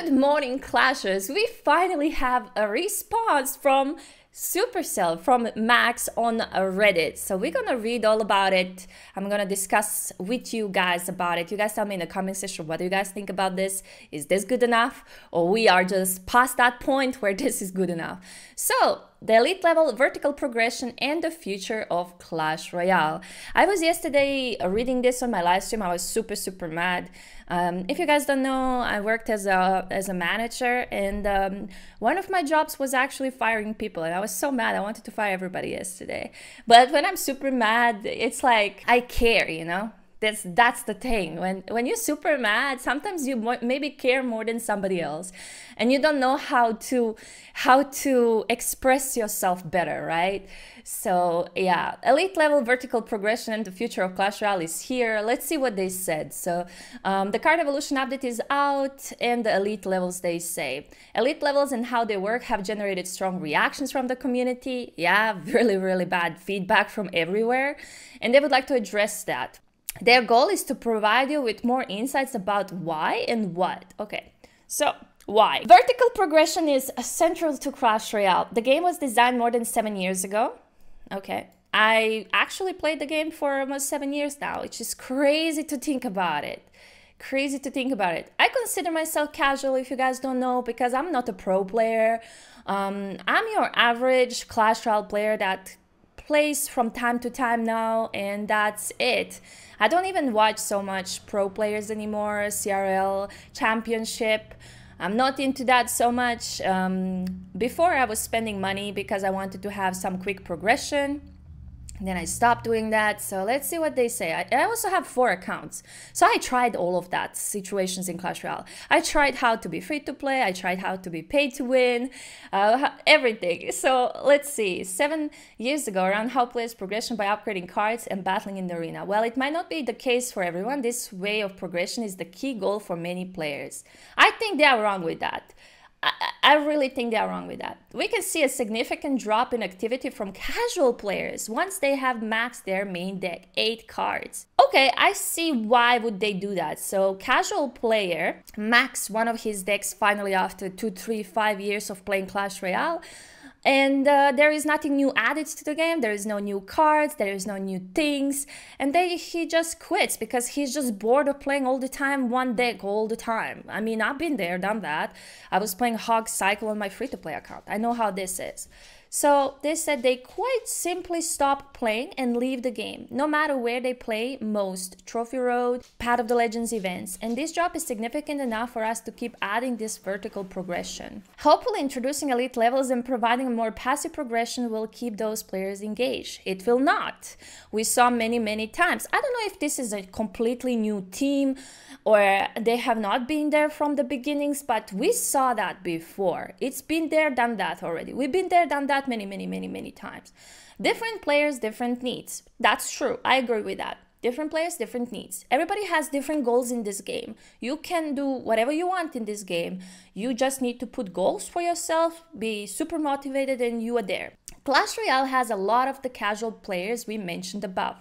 Good morning, Clashers. We finally have a response from Supercell, from Max on Reddit. So we're gonna read all about it. I'm gonna discuss with you guys about it. You guys tell me in the comment section what do you guys think about this. Is this good enough? Or we are just past that point where this is good enough? So, the elite level vertical progression and the future of Clash Royale. I was yesterday reading this on my live stream. I was super mad. If you guys don't know, I worked as a manager, and one of my jobs was actually firing people, and I was so mad. I wanted to fire everybody yesterday. But when I'm super mad, it's like I care, you know? That's the thing. When you're super mad, sometimes you maybe care more than somebody else, and you don't know how to express yourself better, right? So yeah, elite level vertical progression and the future of Clash Royale is here. Let's see what they said. So the card evolution update is out, and the elite levels, they say. Elite levels and how they work have generated strong reactions from the community. Yeah, really bad feedback from everywhere, and they would like to address that. Their goal is to provide you with more insights about why and what. Okay, so why? Vertical progression is central to Clash Royale. The game was designed more than 7 years ago. Okay, I actually played the game for almost 7 years now, which is crazy to think about it. Crazy to think about it. I consider myself casual, if you guys don't know, because I'm not a pro player. I'm your average Clash Royale player that plays from time to time now, and that's it. I don't even watch so much pro players anymore, CRL, championship. I'm not into that so much. Before I was spending money because I wanted to have some quick progression. Then I stopped doing that. So let's see what they say. I also have 4 accounts. So I tried all of that situations in Clash Royale. I tried how to be free to play. I tried how to be paid to win. Everything. So let's see. 7 years ago, around how players progression by upgrading cards and battling in the arena. Well, it might not be the case for everyone. This way of progression is the key goal for many players. I think they are wrong with that. I really think they are wrong with that. We can see a significant drop in activity from casual players once they have maxed their main deck, 8 cards. Okay, I see why would they do that. So casual player maxed one of his decks finally after 2, 3, 5 years of playing Clash Royale. And there is nothing new added to the game. There is no new cards, there is no new things, and he just quits because he's just bored of playing all the time one deck all the time. I mean, I've been there, done that. I was playing Hog Cycle on my free-to-play account. I know how this is. So they said they quite simply stop playing and leave the game, no matter where they play most, Trophy Road, Path of the Legends events, and this drop is significant enough for us to keep adding this vertical progression. Hopefully introducing elite levels and providing a more passive progression will keep those players engaged. It will not. We saw many times. I don't know if this is a completely new team or they have not been there from the beginnings, but we saw that before. It's been there, done that already. We've been there, done that many times. Different players, different needs. That's true. I agree with that. Different players, different needs. Everybody has different goals in this game. You can do whatever you want in this game. You just need to put goals for yourself, be super motivated, and you are there. Clash Royale has a lot of the casual players we mentioned above.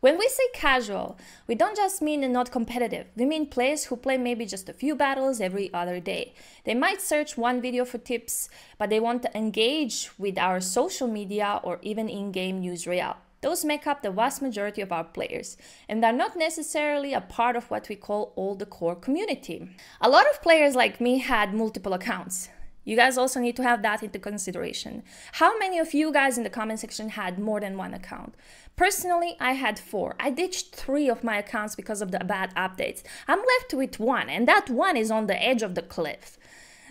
When we say casual, we don't just mean not competitive. We mean players who play maybe just a few battles every other day. They might search one video for tips, but they want to engage with our social media or even in-game news royale. Those make up the vast majority of our players, and are not necessarily a part of what we call all the core community. A lot of players like me had multiple accounts. You guys also need to have that into consideration. How many of you guys in the comment section had more than 1 account? Personally, I had 4. I ditched 3 of my accounts because of the bad updates. I'm left with 1, and that 1 is on the edge of the cliff.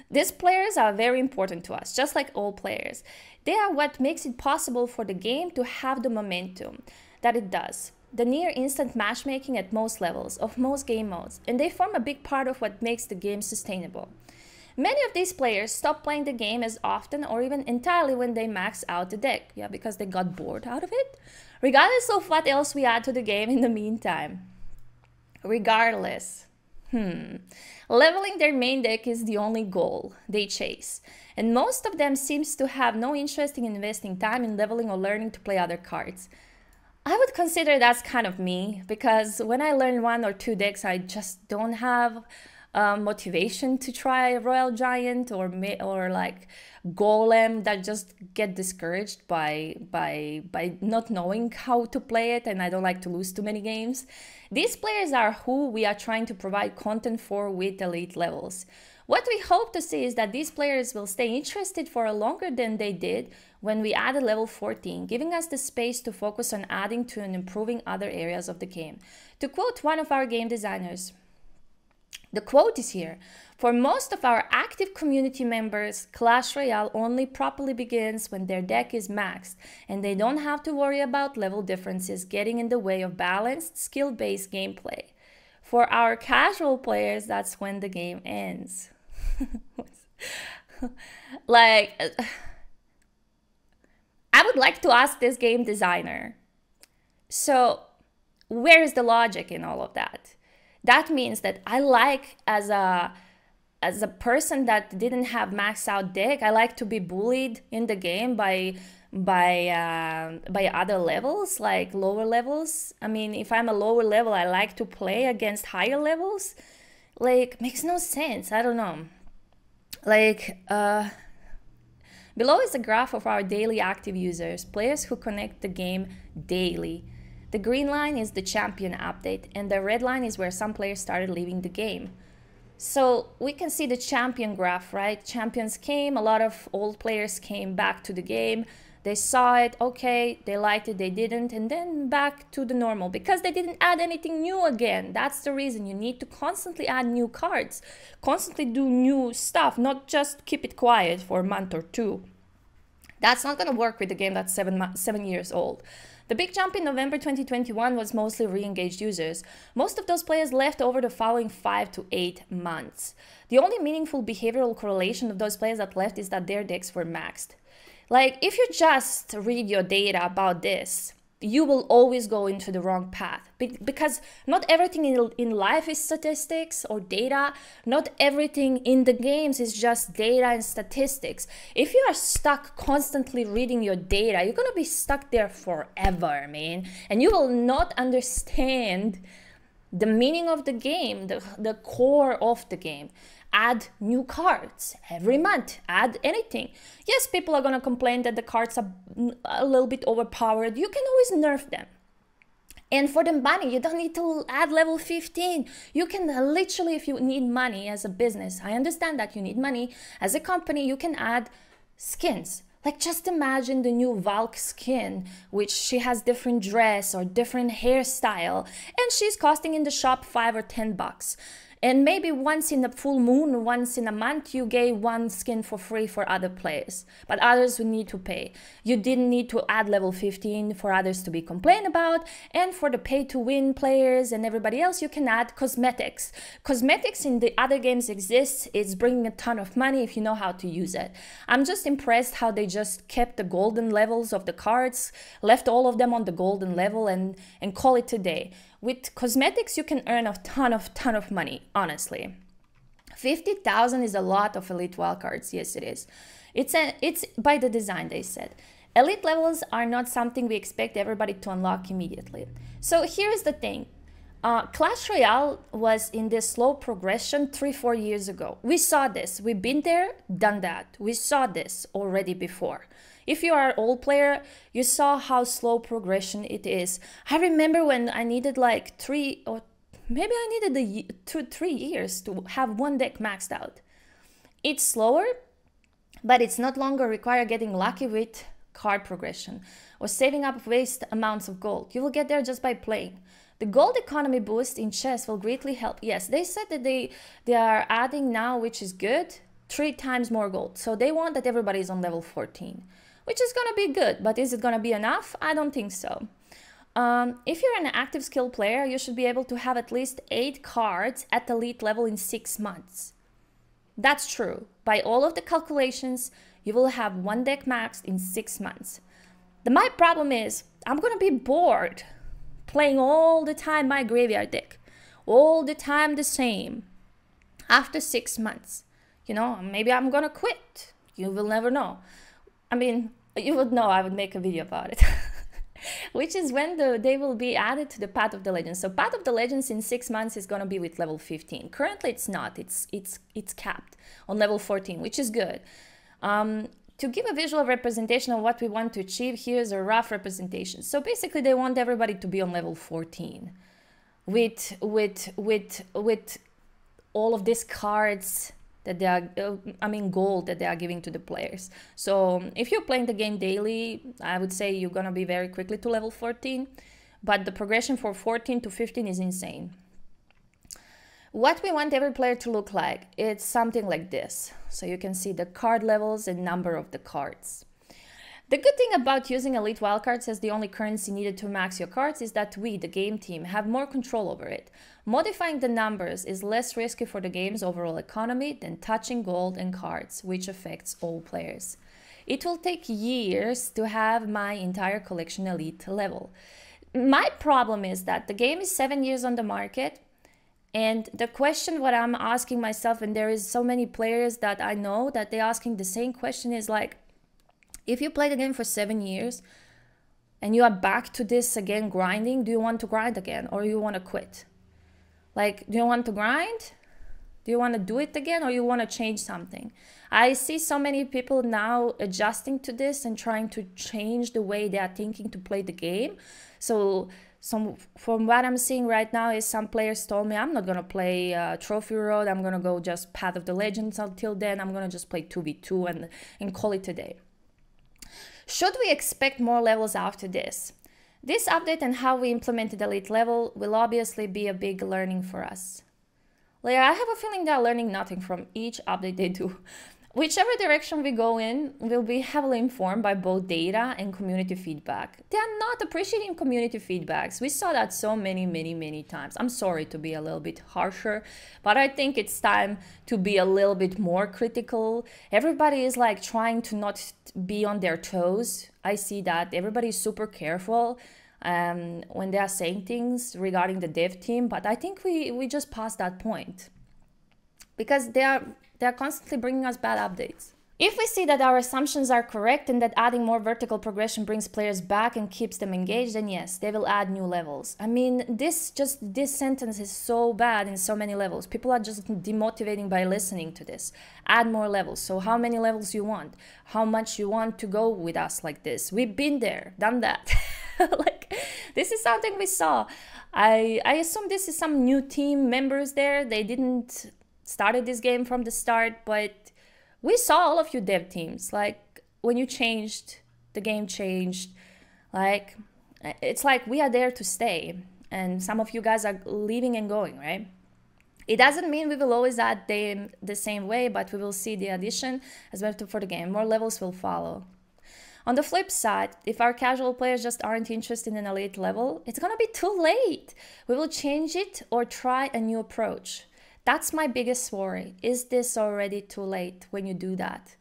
These players are very important to us, just like all players. They are what makes it possible for the game to have the momentum that it does. The near instant matchmaking at most levels of most game modes, and they form a big part of what makes the game sustainable. Many of these players stop playing the game as often or even entirely when they max out the deck, yeah, because they got bored out of it, regardless of what else we add to the game in the meantime. Regardless. Leveling their main deck is the only goal they chase, and most of them seems to have no interest in investing time in leveling or learning to play other cards. I would consider that's kind of me, because when I learn 1 or 2 decks, I just don't have motivation to try Royal Giant or like Golem that just get discouraged by not knowing how to play it, and I don't like to lose too many games. These players are who we are trying to provide content for with elite levels. What we hope to see is that these players will stay interested for longer than they did when we added level 14, giving us the space to focus on adding to and improving other areas of the game. To quote one of our game designers, the quote is here: "For most of our active community members, Clash Royale only properly begins when their deck is maxed, and they don't have to worry about level differences getting in the way of balanced, skill-based gameplay. For our casual players, that's when the game ends." Like, I would like to ask this game designer, so where is the logic in all of that? That means that I like, as a person that didn't have maxed out deck, I like to be bullied in the game by other levels, like lower levels. I mean, if I'm a lower level, I like to play against higher levels. Like, makes no sense. I don't know. Like, below is a graph of our daily active users, players who connect the game daily. The green line is the champion update, and the red line is where some players started leaving the game. So we can see the champion graph, right? Champions came, a lot of old players came back to the game. They saw it, okay, they liked it, they didn't, and then back to the normal because they didn't add anything new again. That's the reason you need to constantly add new cards, constantly do new stuff, not just keep it quiet for a month or two. That's not gonna work with a game that's 7 years old. The big jump in November 2021 was mostly re-engaged users. Most of those players left over the following 5 to 8 months. The only meaningful behavioral correlation of those players that left is that their decks were maxed. Like, if you just read your data about this, you will always go into the wrong path, because not everything in life is statistics or data. Not everything in the games is just data and statistics. If you are stuck constantly reading your data, you're gonna be stuck there forever, man, and you will not understand the meaning of the game, the core of the game. Add new cards every month, add anything. Yes, people are gonna complain that the cards are a little bit overpowered. You can always nerf them. And for the money, you don't need to add level 15. You can literally, if you need money as a business, I understand that you need money. As a company, you can add skins. Like, just imagine the new Valk skin, which she has different dress or different hairstyle, and she's costing in the shop $5 or $10. And maybe once in a full moon, once in a month, you gave one skin for free for other players, but others would need to pay. You didn't need to add level 15 for others to be complained about, and for the pay-to-win players and everybody else, you can add cosmetics. Cosmetics in the other games exists. It's bringing a ton of money if you know how to use it. I'm just impressed how they just kept the golden levels of the cards, left all of them on the golden level, and call it a day. With cosmetics, you can earn a ton of money, honestly. 50,000 is a lot of elite wildcards. Yes, it is. It's by the design, they said. Elite levels are not something we expect everybody to unlock immediately. So here's the thing. Clash Royale was in this slow progression 3-4 years ago. We saw this. We've been there, done that. We saw this already before. If you are an old player, you saw how slow progression it is. I remember when I needed like 3 or maybe I needed 2-3 years to have one deck maxed out. It's slower, but it's not longer require getting lucky with card progression or saving up waste amounts of gold. You will get there just by playing. The gold economy boost in chess will greatly help. Yes, they said that they are adding now, which is good, 3 times more gold. So they want that everybody is on level 14. Which is gonna be good, but is it gonna be enough? I don't think so. If you're an active skill player, you should be able to have at least 8 cards at elite level in 6 months. That's true. By all of the calculations, you will have one deck maxed in 6 months. My problem is, I'm gonna be bored playing all the time my graveyard deck, all the time the same. After 6 months, you know, maybe I'm gonna quit. You will never know. I mean, you would know, I would make a video about it. which is when they will be added to the Path of the Legends. So Path of the Legends in 6 months is going to be with level 15. Currently it's not. It's capped on level 14, which is good. To give a visual representation of what we want to achieve, here's a rough representation. So basically they want everybody to be on level 14 with all of these cards that they are, gold that they are giving to the players. So if you're playing the game daily, I would say you're gonna be very quickly to level 14, but the progression for 14 to 15 is insane. What we want every player to look like, it's something like this. So you can see the card levels and number of the cards. The good thing about using elite wildcards as the only currency needed to max your cards is that we, the game team, have more control over it. Modifying the numbers is less risky for the game's overall economy than touching gold and cards, which affects all players. It will take years to have my entire collection elite level. My problem is that the game is 7 years on the market, and the question what I'm asking myself, and there is so many players that I know that they're asking the same question, is like, if you play the game for 7 years and you are back to this again grinding, do you want to grind again or you want to quit? Like, do you want to grind? Do you want to do it again or you want to change something? I see so many people now adjusting to this and trying to change the way they are thinking to play the game. So from what I'm seeing right now is some players told me, I'm not going to play Trophy Road. I'm going to go just Path of the Legends until then. I'm going to just play 2v2 and call it a day. Should we expect more levels after this? This update and how we implemented elite level will obviously be a big learning for us. Like, I have a feeling they're learning nothing from each update they do. Whichever direction we go in will be heavily informed by both data and community feedback. They are not appreciating community feedbacks. We saw that so many times. I'm sorry to be a little bit harsher, but I think it's time to be a little bit more critical. Everybody is like trying to not be on their toes. I see that everybody is super careful when they are saying things regarding the dev team, but I think we just passed that point because they're constantly bringing us bad updates. If we see that our assumptions are correct and that adding more vertical progression brings players back and keeps them engaged, then yes, they will add new levels. I mean, this sentence is so bad in so many levels. People are just demotivating by listening to this. Add more levels. So how many levels you want? How much you want to go with us like this? We've been there, done that. Like, this is something we saw. I assume this is some new team members there. They didn't started this game from the start, but we saw all of you dev teams. Like, when you changed, the game changed. Like, it's like we are there to stay, and some of you guys are leaving and going, right? It doesn't mean we will always add them the same way, but we will see the addition as well for the game. More levels will follow. On the flip side, if our casual players just aren't interested in an elite level, it's gonna be too late. We will change it or try a new approach. That's my biggest worry. Is this already too late when you do that?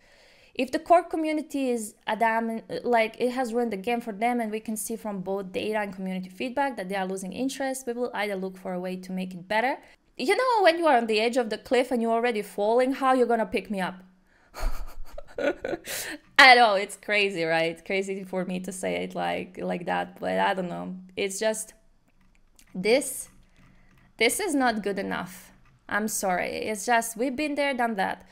If the core community is adamant, like it has ruined the game for them, and we can see from both data and community feedback that they are losing interest, we will either look for a way to make it better. You know, when you are on the edge of the cliff and you're already falling, how you're gonna pick me up? I know, it's crazy, right? It's crazy for me to say it like that, but I don't know. It's just, this is not good enough. I'm sorry. It's just, we've been there, done that.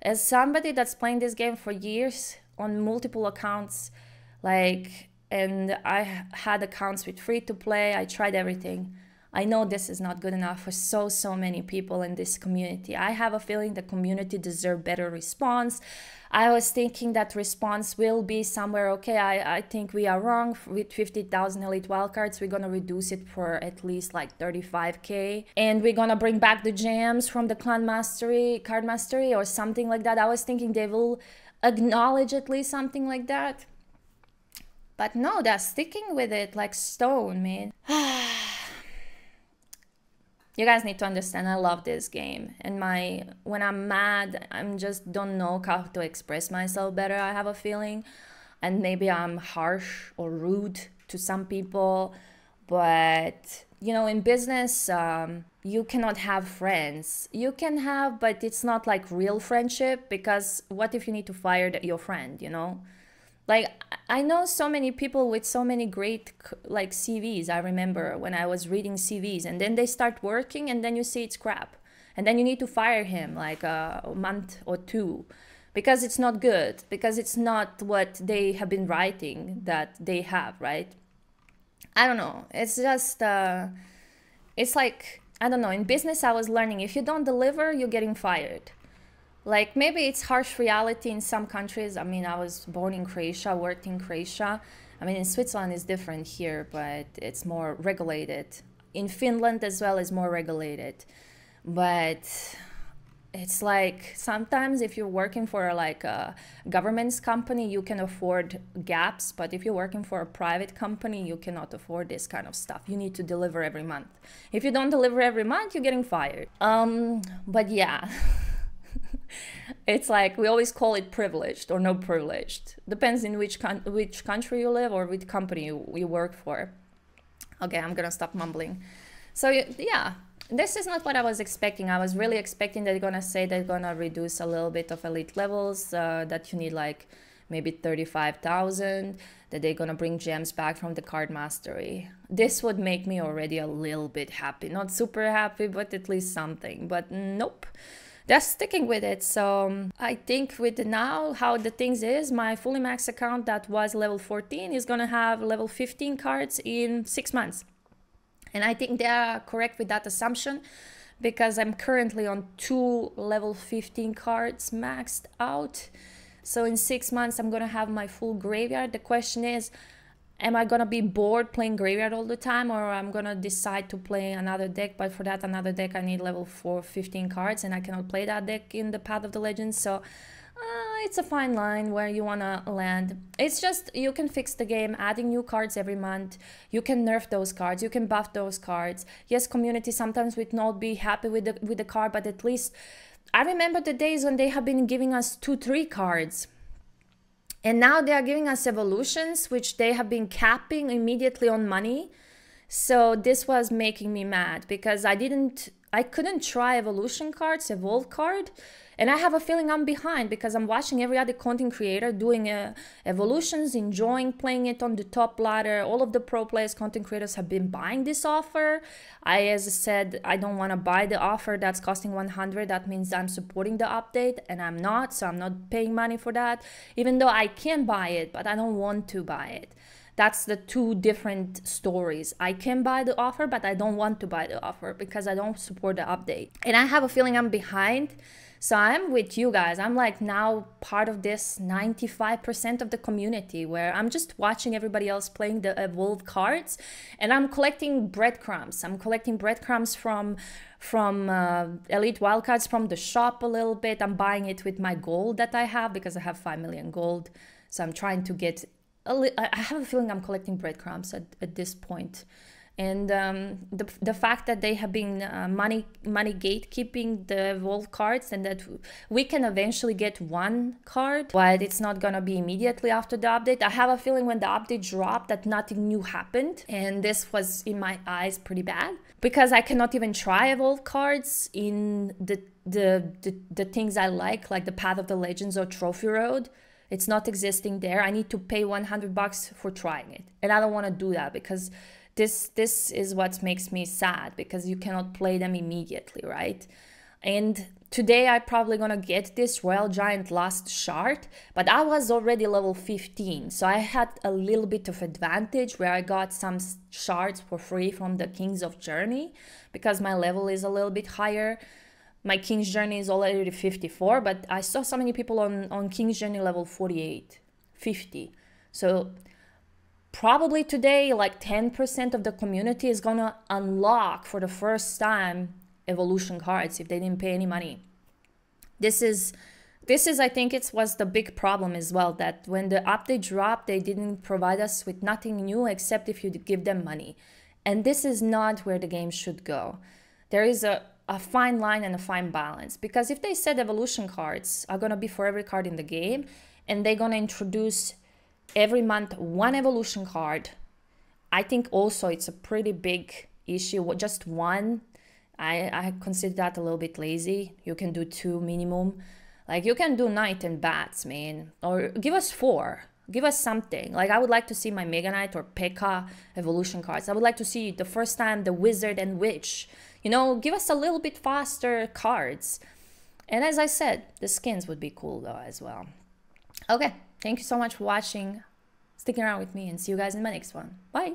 As somebody that's playing this game for years on multiple accounts, like, and I had accounts with free to play, I tried everything. I know this is not good enough for so many people in this community. I have a feeling the community deserves better response. I was thinking that response will be somewhere, okay, I think we are wrong. With 50,000 elite wildcards, we're gonna reduce it for at least like 35k. And we're gonna bring back the gems from the clan mastery, card mastery or something like that. I was thinking they will acknowledge at least something like that. But no, they're sticking with it like stone, man. You guys need to understand, I love this game, and when I'm mad, I'm just don't know how to express myself better, I have a feeling, and maybe I'm harsh or rude to some people, but you know, in business, you cannot have friends. You can have, but it's not like real friendship, because what if you need to fire your friend, you know? Like, I know so many people with so many great like CVs. I remember when I was reading CVs, and then they start working and then you see it's crap. And then you need to fire him like a month or two because it's not good, because it's not what they have been writing that they have, right? I don't know. It's just, it's like, I don't know. In business, I was learning if you don't deliver, you're getting fired. Like, maybe it's harsh reality in some countries. I mean, I was born in Croatia, worked in Croatia. I mean, in Switzerland it's different here, but it's more regulated. In Finland as well is more regulated. But it's like sometimes if you're working for like a government's company, you can afford gaps. But if you're working for a private company, you cannot afford this kind of stuff. You need to deliver every month. If you don't deliver every month, you're getting fired. But yeah. It's like we always call it privileged or no privileged. Depends in which country you live or which company you work for. Okay, I'm gonna stop mumbling. So yeah, this is not what I was expecting. I was really expecting they're gonna say they're gonna reduce a little bit of elite levels, that you need like maybe 35,000, that they're gonna bring gems back from the card mastery. This would make me already a little bit happy. Not super happy, but at least something. But nope. They're sticking with it. So I think with now how the things is, my fully max account that was level 14 is gonna have level 15 cards in 6 months. And I think they are correct with that assumption because I'm currently on 2 level 15 cards maxed out. So in 6 months, I'm gonna have my full graveyard. The question is, am I gonna be bored playing graveyard all the time, or I'm gonna decide to play another deck? But for that another deck, I need level 15 cards, and I cannot play that deck in the Path of the Legends. So it's a fine line where you wanna land. It's just you can fix the game, adding new cards every month. You can nerf those cards, you can buff those cards. Yes, community sometimes would not be happy with the card, but at least I remember the days when they have been giving us 2-3 cards. And now they are giving us evolutions, which they have been capping immediately on money. So this was making me mad because I couldn't try evolution cards, evolve card. And I have a feeling I'm behind because I'm watching every other content creator doing evolutions, enjoying playing it on the top ladder. All of the pro players, content creators have been buying this offer. As I said, I don't want to buy the offer that's costing 100. That means I'm supporting the update and I'm not. So I'm not paying money for that, even though I can buy it, but I don't want to buy it. That's the two different stories. I can buy the offer, but I don't want to buy the offer because I don't support the update. And I have a feeling I'm behind. So I'm with you guys. I'm like now part of this 95% of the community where I'm just watching everybody else playing the evolved cards and I'm collecting breadcrumbs. I'm collecting breadcrumbs from elite wildcards from the shop a little bit. I'm buying it with my gold that I have because I have 5 million gold. So I'm trying to get I have a feeling I'm collecting breadcrumbs at this point. And the fact that they have been money gatekeeping the evolved cards and that we can eventually get one card, but it's not gonna be immediately after the update. I have a feeling when the update dropped that nothing new happened, and this was in my eyes pretty bad because I cannot even try evolved cards in the things I like the Path of the Legends or Trophy Road. It's not existing there. I need to pay $100 for trying it, and I don't want to do that because this is what makes me sad because you cannot play them immediately, right? And today I'm probably gonna get this Royal Giant last shard, but I was already level 15, so I had a little bit of advantage where I got some shards for free from the Kings of Journey because my level is a little bit higher. My King's Journey is already 54, but I saw so many people on King's Journey level 48, 50. So probably today, like 10% of the community is gonna unlock for the first time evolution cards if they didn't pay any money. This is I think it was the big problem as well, that when the update dropped, they didn't provide us with nothing new except if you give them money. And this is not where the game should go. There is a fine line and a fine balance, because if they said evolution cards are gonna be for every card in the game and they're gonna introduce every month one evolution card, I think also it's a pretty big issue. Just one, I consider that a little bit lazy. You can do 2 minimum. Like you can do Knight and Bats, man, or give us 4. Give us something. Like, I would like to see my Mega Knight or P.E.K.K.A evolution cards. I would like to see the first time the Wizard and Witch. You know, give us a little bit faster cards. And as I said, the skins would be cool though as well. Okay, thank you so much for watching, sticking around with me, and see you guys in my next one. Bye!